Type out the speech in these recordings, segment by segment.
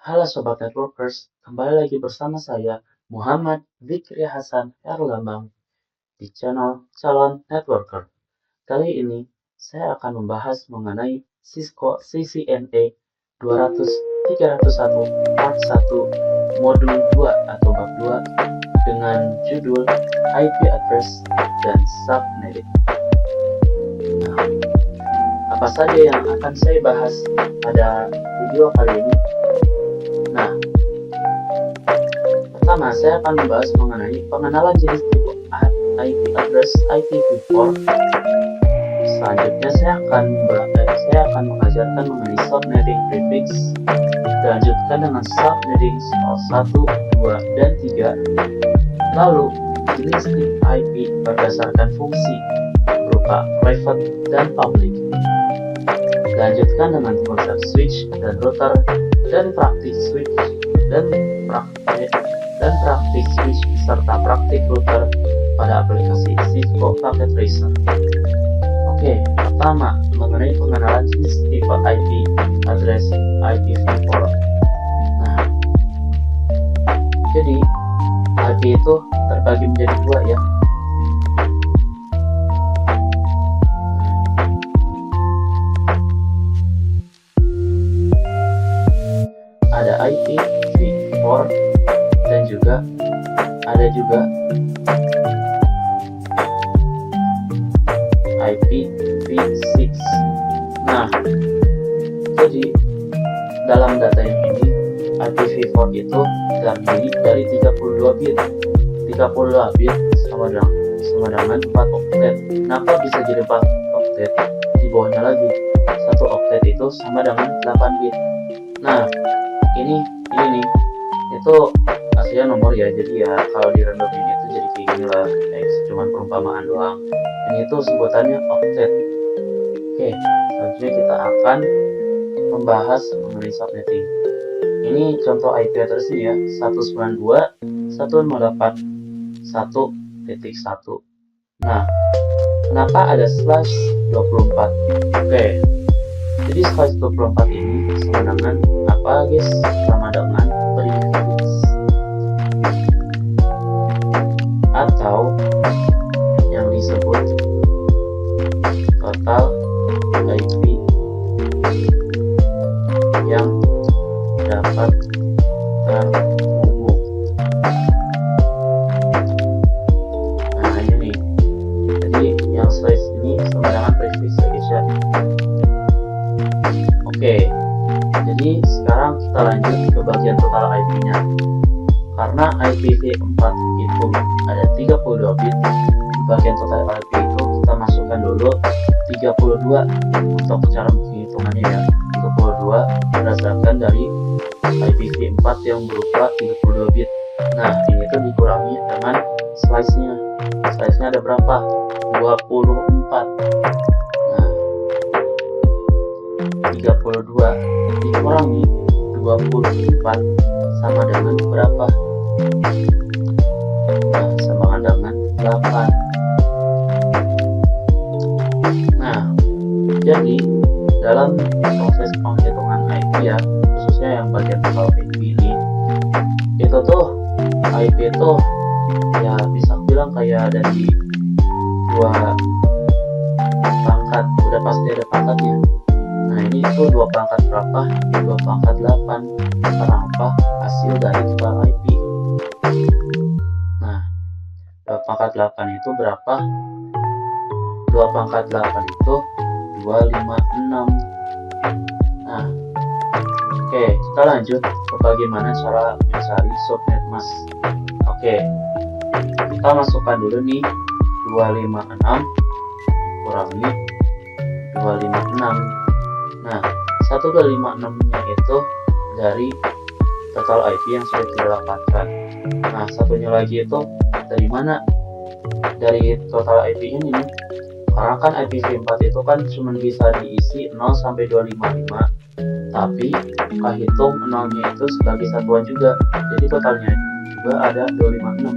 Halo Sobat Networkers, kembali lagi bersama saya Muhammad Fikri Hasan Herlambang di channel Calon Networker. Kali ini saya akan membahas mengenai Cisco CCNA 200-301 Part 1 Modul 2 atau Bab 2 dengan judul IP Address dan Subnetting. Nah, apa saja yang akan saya bahas pada video kali ini? Nah, pertama saya akan membahas mengenai pengenalan jenis tipe IP address IPv4. Selanjutnya saya akan mengajarkan mengenai subnetting prefix. Dilanjutkan dengan subnetting soal 1, 2, dan 3. Lalu jenis tipe IP berdasarkan fungsi berupa private dan public. Dilanjutkan dengan konsep switch dan router dan praktik switch dan praktik switch serta praktik router pada aplikasi Cisco Packet Tracer. Oke, pertama mengenai pengenalan jenis tipe IP address IPv4. Nah, jadi IP itu terbagi menjadi dua ya. Ada IPv4 dan juga ada IPv6. Nah, jadi dalam data ini IPv4 itu terdiri dari 32 bit. 32 bit sama dengan 4 oktet. Kenapa bisa jadi 4 oktet? Di bawahnya lagi 1 oktet itu sama dengan 8 bit. Nah, ini nih, itu hasilnya nomor ya, jadi ya kalau di random ini itu jadi kayak gini lah, kayak cuman perumpamaan doang. Ini itu sebutannya oktet. Oke, selanjutnya kita akan membahas mengenai subnetting. Ini contoh IP address ya, 192.168.1.1. Nah, kenapa ada slash 24? Oke, jadi slash 24 ini sama dengan apa guys? Sama dengan prefix atau yang disebut total IP yang dapat terhubung. Nah ini nih, jadi yang slash ini sama dengan prefix ya guys ya. Oke, jadi sekarang kita lanjut ke bagian total IP-nya. Karena IPv4 itu ada 32 bit, di bagian total IP itu kita masukkan dulu 32 untuk cara menghitungannya ya. 32 berdasarkan dari IPv4 yang berupa 32 bit. Nah, ini tuh dikurangi dengan slice-nya. Slice-nya ada berapa? 24. Nah, 32 dikurangi 24 sama dengan berapa? Nah, sama dengan 8. Nah, jadi dalam proses penghitungan IP ya, khususnya yang bagian total IP ini, itu tuh IP itu ya bisa bilang kayak dari dua pangkat, udah pasti ada pangkatnya. Nah ini tuh dua pangkat berapa? 2 pangkat 8. Karena apa? Hasil dari total IP. Nah 2 pangkat 8 itu berapa? 2 pangkat 8 itu 256. Nah oke, kita lanjut ke bagaimana cara mencari subnet mas. Oke, kita masukkan dulu nih 256 kurangi 256. Nah 1256 nya itu dari total IP yang sudah kita dapatkan. Nah satunya lagi itu dari mana? Dari total IP ini nih. Karena kan IPv4 itu kan cuma bisa diisi 0 sampai 255, tapi kehitung 0 nya itu sebagai satuan juga, jadi totalnya juga ada 256.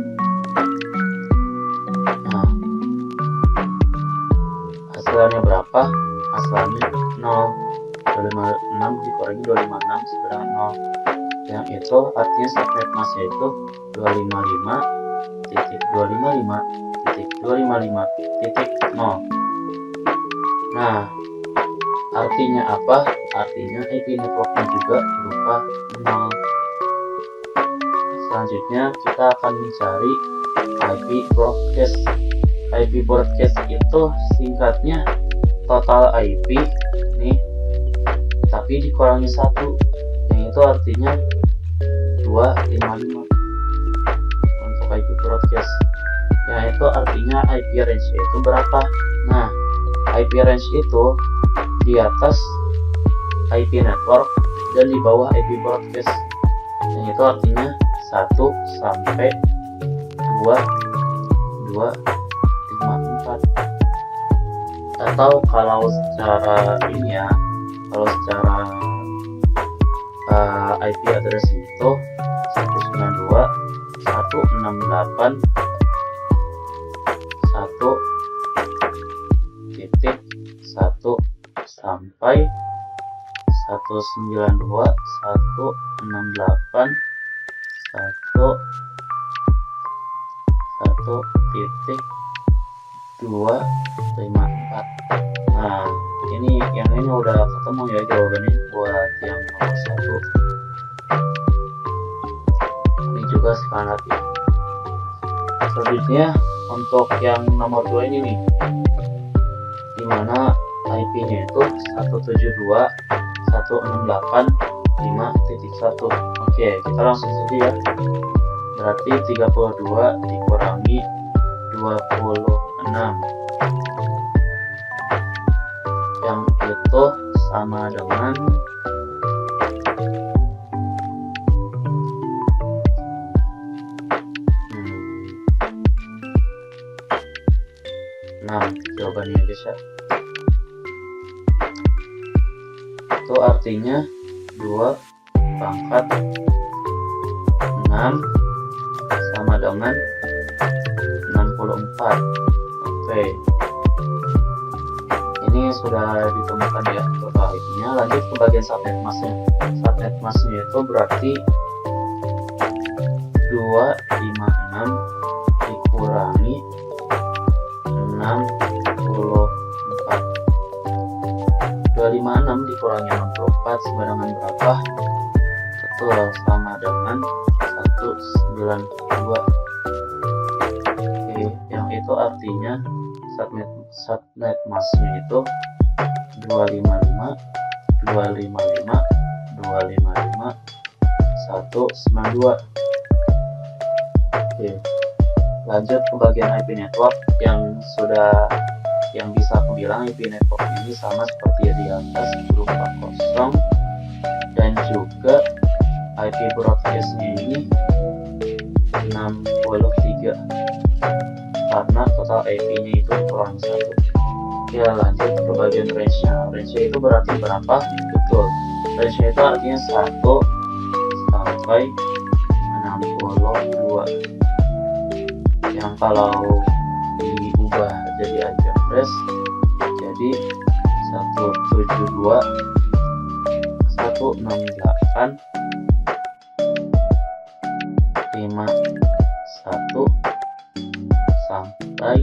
Nah hasilnya berapa? Hasilnya 0. 256 dikurangi 256 sebenarnya 0. yang itu artinya subnet masknya itu 255.255.255.0. Nah, artinya apa? Artinya IP networknya juga berupa 0. Selanjutnya kita akan mencari IP broadcast. IP broadcast itu singkatnya total IP nih, tapi dikurangi 1, yang itu artinya 255 untuk IP broadcast. Yang itu artinya IP range itu berapa? Nah, IP range itu di atas IP network dan di bawah IP broadcast, yang itu artinya 1 sampai 2, 4. Atau kalau secara ini ya, kalau secara IP address itu 192.168.1.1 sampai 192.168.1.254. Nah, yang ini udah ketemu ya jawabannya buat yang nomor 1. Ini juga sekarang lagi. Selanjutnya untuk yang nomor 2 ini nih, dimana IP-nya itu 172.168.5.1. Oke, kita langsung saja ya. Berarti 32 dikurangi 26, yang itu sama dengan 6 jawabannya guys ya. Itu artinya 2 pangkat 6 sama dengan 64. Oke, ini sudah ditemukan ya total IP-nya. Lanjut ke bagian subnet masknya. Subnet masknya itu berarti 256 dikurangi 64. 256 dikurangi 64 sama dengan berapa? Betul, sama dengan 192. Oke, yang itu artinya subnet masknya itu 255 255 255 192. Oke, lanjut ke bagian IP network yang bisa aku bilang IP network ini sama seperti yang di atas berupa kosong, dan juga IP broadcastnya ini 63 karena total IP-nya itu kurang 1. Ya, lanjut ke bagian range-nya. Range-nya itu berarti berapa? Betul, range-nya itu artinya 1 sampai 62, yang kalau diubah jadi IP address jadi 172.168.51 sampai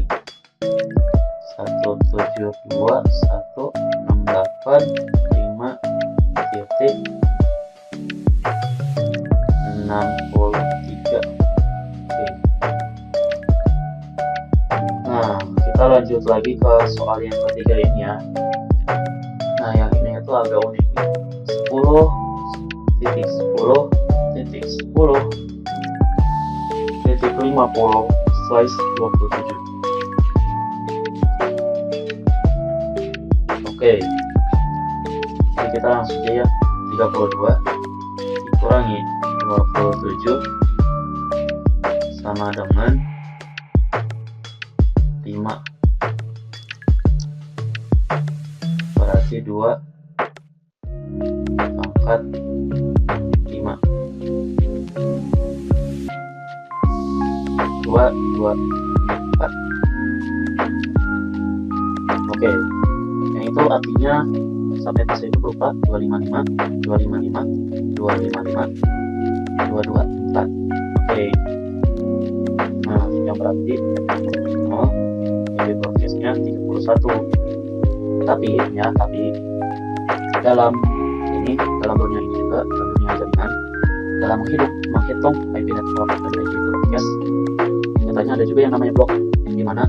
172.168.63. Nah, kita lanjut lagi ke soal yang ketiga ini ya. Nah, yang ini itu agak unik nih. 10.10.10.50/27. Oke, jadi kita langsung aja ya. 32 dikurangi 27 sama dengan 5, berarti 2 pangkat 5, 2, 4. Oke, yang itu artinya subnet mask itu berupa 255 255 255 224. Oke. Nah, yang berarti jadi broadcastnya 31. Tapi dalam dunia ini juga, dalam dunia jaringan, dalam menghitung IP network dan IP broadcast, nyatanya ada juga yang namanya blok, di mana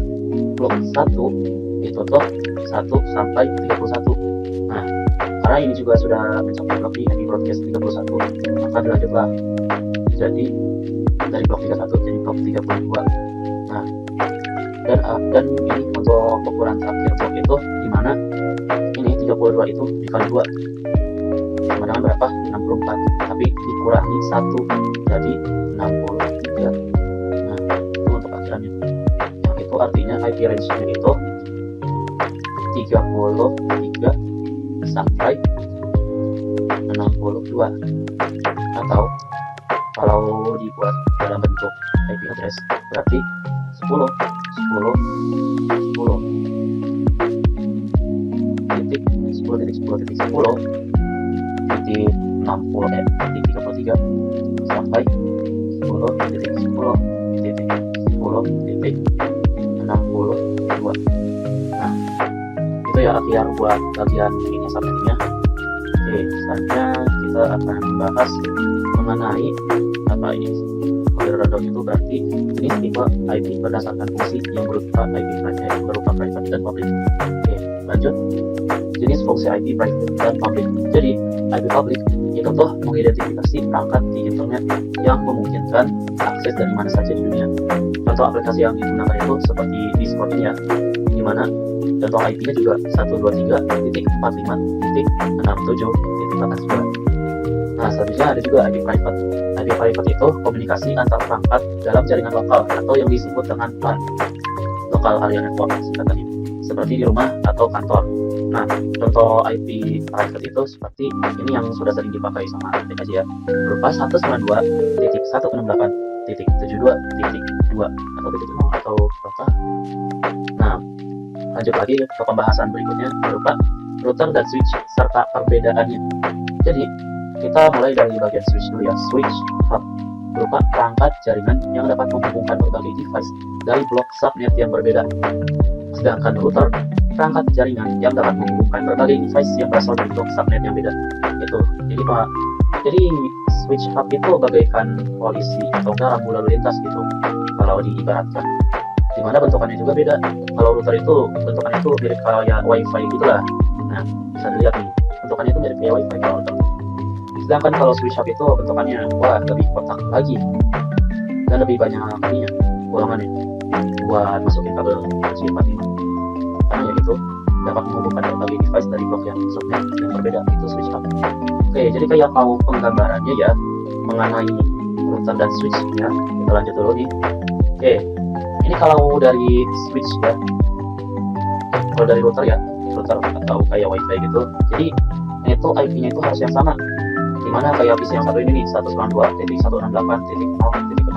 blok 1 itu tuh 1 sampai 31. Nah, karena ini juga sudah mencapai blok IP broadcast 31, maka dilanjutlah jadi dari blok 31 jadi blok 32. Nah, dan ini untuk ukuran terakhir blok itu, di mana ini 32 itu dikali 2 sama dengan berapa? 64, tapi dikurangi 1 jadi 63. Nah, itu untuk akhirannya. Yang itu artinya IP range-nya itu 33 sampai 62. Atau kalau dibuat dalam bentuk IP address berarti 10 titik 33 sampai 10.10.10.62. Nah, itu ya akhir buat bagian ini subnetnya. Oke, selanjutnya kita akan membahas mengenai apa ini. Kode random itu berarti ini tipe IP berdasarkan fungsi yang berupa private dan public. Oke, lanjut. Jenis fungsi IP private dan public. Jadi IP public itu tuh mengidentifikasi perangkat di internet yang memungkinkan akses dari mana saja di dunia. Contoh aplikasi yang digunakan itu seperti Discord ini ya, di mana contoh IP-nya juga 123.45.67.82. Nah, selanjutnya ada juga IP private. IP private itu komunikasi antar perangkat dalam jaringan lokal atau yang disebut dengan LAN, local area network singkatannya, seperti di rumah atau kantor. Nah, contoh IP private itu seperti ini yang sudah sering dipakai sama aplikasi ya, berupa 192.168.72.2 atau titik 0 atau berapa. Nah, lanjut lagi ke pembahasan berikutnya berupa router dan switch serta perbedaannya. Jadi kita mulai dari bagian switch dulu ya. Switch hub berupa perangkat jaringan yang dapat menghubungkan berbagai device dari blok subnet yang berbeda. Sedangkan router perangkat jaringan yang dapat menghubungkan berbagai device yang berasal dari blok subnet yang beda. Itu. Jadi switch hub itu bagaikan polisi atau rambu lalu lintas gitu, kalau diibaratkan. Dimana bentukannya juga beda. Kalau router itu bentukannya itu mirip kayak wifi gitulah. Nah, bisa dilihat nih, bentukannya itu mirip kayak wifi kalau router. Sedangkan kalau switch hub itu bentukannya lebih kotak lagi dan lebih banyak ininya, bolongannya buat masukin kabel RJ45. Karena ya itu dapat menghubungkan berbagai device dari blok yang subnet yang berbeda, itu switch hub. Oke, jadi kayak mau penggambarannya ya mengenai router dan switch-nya, kita lanjut dulu nih. Oke, ini kalau dari switch ya, kalau dari router ya, router atau kayak wifi gitu, jadi itu IP-nya itu harus yang sama. Dimana kayak PC yang satu ini nih 192.168.0.6.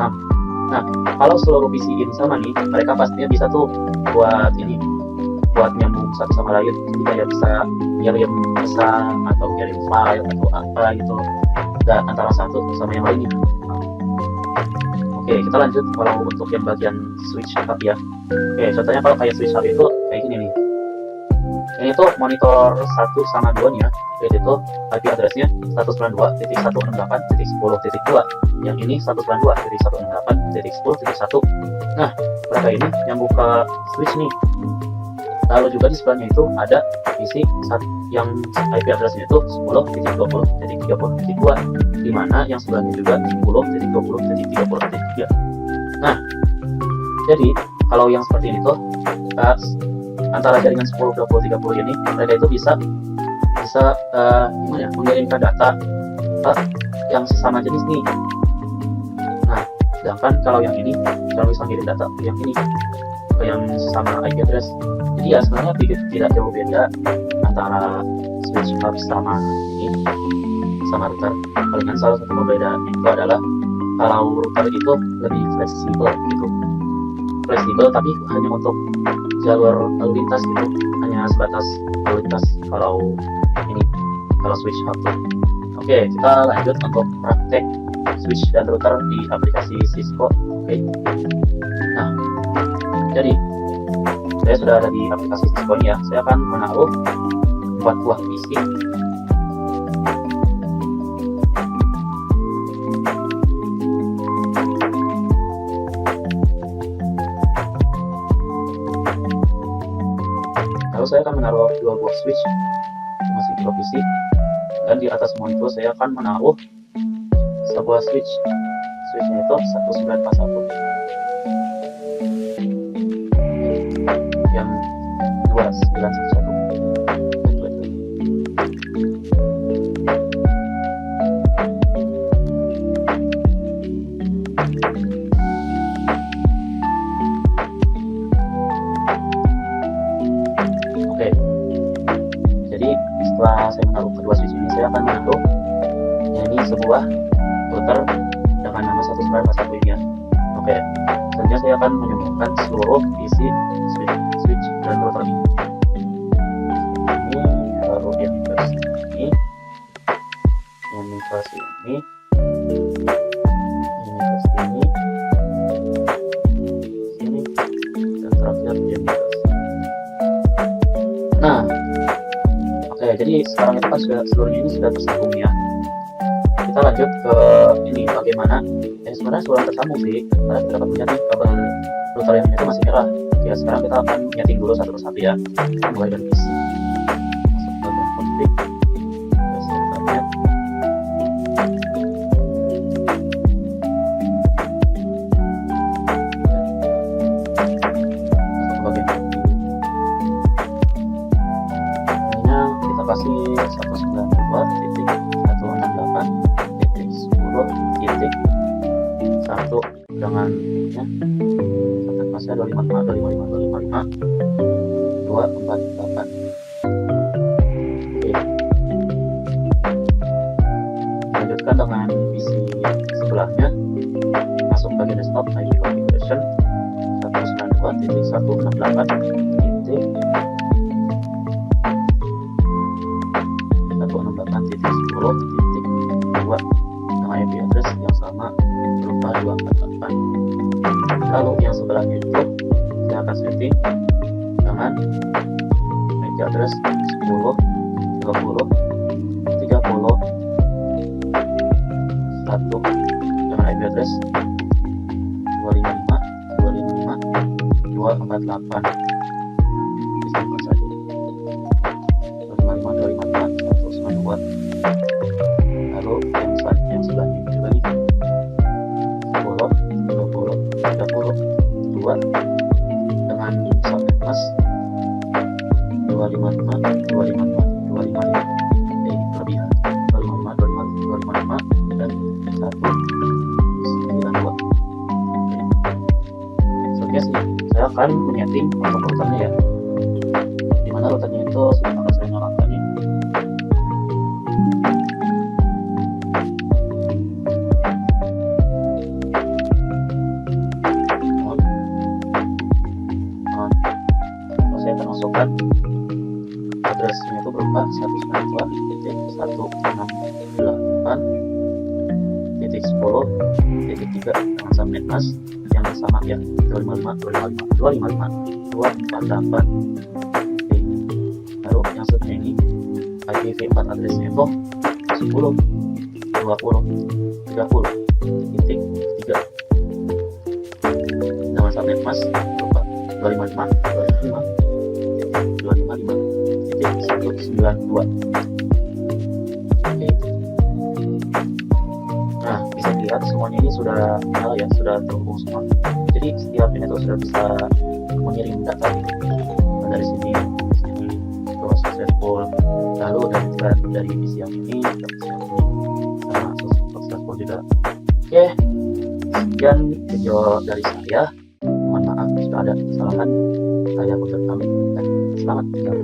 Nah, kalau seluruh PC ini sama nih, mereka pastinya bisa tuh buat nyambung satu sama lain. Jadi kayak bisa ngirim pesan atau kirim file atau apa gitu, dan antara satu sama yang lainnya. Oke, kita lanjut kalau untuk yang bagian switch hub ya. Oke, contohnya kalau kayak switch hub itu kayak gini nih. Ini tuh monitor 1 sama 2 nya, yaitu itu IP address-nya 192.168.10.2. Yang ini 192.168.10.1. Nah, mereka ini yang buka switch nih. Lalu juga di sebelahnya itu ada PC yang IP address-nya itu 10.20.30.2, di mana yang sebelahnya juga 10.20.30.3. Nah, jadi kalau yang seperti ini tuh antara jaringan 10, 20, 30 ini, mereka itu bisa mengirimkan data yang sesama jenis nih. Nah, sedangkan kalau yang ini kalau bisa mengirim data yang ini ke yang sesama IP address. Jadi ya sebenarnya tidak jauh beda antara switch hub sama router. Palingan salah satu perbedaannya itu adalah kalau router itu lebih fleksibel gitu. Fleksibel tapi hanya untuk jalur lalu lintas gitu, hanya sebatas lalu lintas. Kalau switch hub tuh. Oke, Oke, kita lanjut untuk praktek switch dan router di aplikasi Cisco. Oke. Nah, jadi saya sudah ada di aplikasi Cisco ini ya. Saya akan menaruh 4 buah PC. Lalu saya akan menaruh 2 buah switch masih di PC, dan di atas semua itu saya akan menaruh sebuah switchnya itu 1941 yang 2911. Oke, jadi setelah saya menaruh kedua switch ini, saya akan menaruh ini sebuah router dengan nama 1941 ini ya. Oke, selanjutnya saya akan menyambungkan seluruh isi switch dan router ini. Lalu yang versi ini, yang versi ini, sini, dan terakhir yang versi. Nah, oke, jadi sekarang itu kan seluruhnya ini sudah tersambung ya. Kita lanjut ke ini bagaimana. Sebenarnya sudah tersambung sih, karena kita dapat melihat nih kabel router yang ini itu masih merah. Oke, sekarang kita akan nyeting dulu satu persatu ya. Kita mulai dari PC. Masuk ke config. Selanjutnya kita kasih 192.168.10.1 dengan ya, sampai pasnya 255.255.248. Oke, lanjutkan dengan PC sebelahnya, masuk bagian desktop, ID configuration 192.168.10.2 dengan IP address yang sama berupa 248. Lalu yang sebelahnya itu saya akan setting dengan IP address 10, 20, 30, 1 dengan IP address 255.248. Bisa buka saja 255.255.192. Lalu yang sebelahnya juga nih 10, 20, 30, 2 dengan subnet mas 255 ini kelebihan 255 dan 192. Selanjutnya sih saya akan menyeting untuk routernya ya, dimana routernya itu sudah akan saya nyalakan nih. Saya akan masukkan addressnya itu berupa 192.168.10.3 dengan subnet mask yang sama ya 255.255.248. Oke, lalu yang selanjutnya ini IPv4 addressnya itu 10, 20, 30.3 dengan subnet mask berupa 255.255.192. Oke. Nah, bisa dilihat semuanya ini sudah nyala ya, sudah terhubung semua. Jadi setiap ini tuh sudah bisa mengirim data dari sini ke successful, lalu dari PC yang ini ke PC yang ini sama successful juga. Oke, sekian video dari saya. Mohon maaf jika ada kesalahan. Saya ucapkan selamat tinggal.